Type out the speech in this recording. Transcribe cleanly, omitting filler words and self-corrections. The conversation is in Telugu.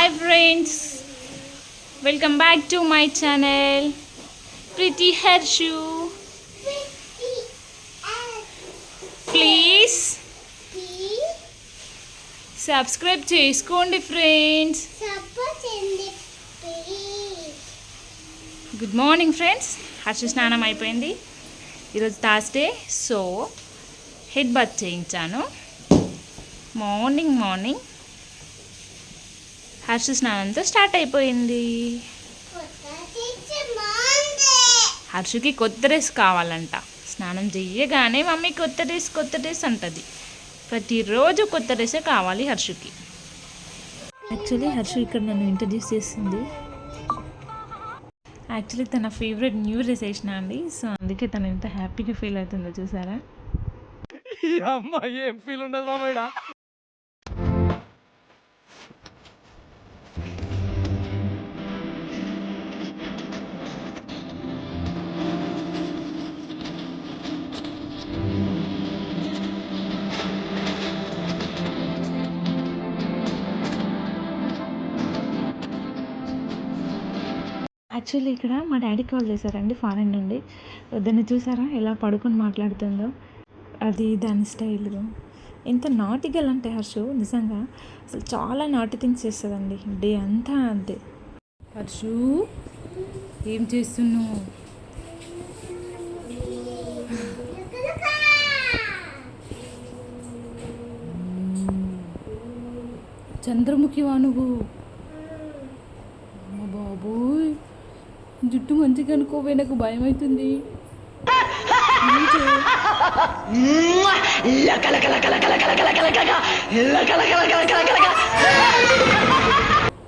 Hi friends, welcome back to my channel Pretty Harshu. Please subscribe చేసుకోండి friends. Good morning friends. Harsha స్నానం అయిపోయింది. ఈరోజు థర్స్డే, సో హెడ్ బాత్ చేయించాను. మార్నింగ్ హర్ష స్నానంతో స్టార్ట్ అయిపోయింది. హర్షకి కొత్త డ్రెస్ కావాలంట. స్నానం చెయ్యగానే మమ్మీ కొత్త డ్రెస్ అంటది. ప్రతిరోజు కొత్త డ్రెస్సే కావాలి హర్షకి. యాక్చువల్లీ హర్ష ఇక్కడ నన్ను ఇంట్రడ్యూస్ చేసింది. యాక్చువల్లీ తన ఫేవరెట్ న్యూ డ్రెస్ వేసిన అండి. సో అందుకే తను ఎంత హ్యాపీగా ఫీల్ అవుతుందో చూసారా. ఏం ఫీల్ ఉండదు మామయ్య. యాక్చువల్లీ ఇక్కడ మా డాడీ కాల్ చేశారండి ఫారెన్ నుండి. దాన్ని చూసారా ఎలా పడుకొని మాట్లాడుతుందో. అది దాని స్టైల్ ఎంత నాటిగల్ అంటే హర్షు నిజంగా అసలు చాలా నాటి థింగ్స్ చేస్తుందండి. డే అంతా అంతే. హర్షు ఏం చేస్తున్నావు? చంద్రముఖివా నువ్వు? అమ్మ బాబోయ్, జుట్టు మంచిగా అనుకోవే, నాకు భయం అవుతుంది. లక లక లక లక లక లక లక లక లక లక లక లక లక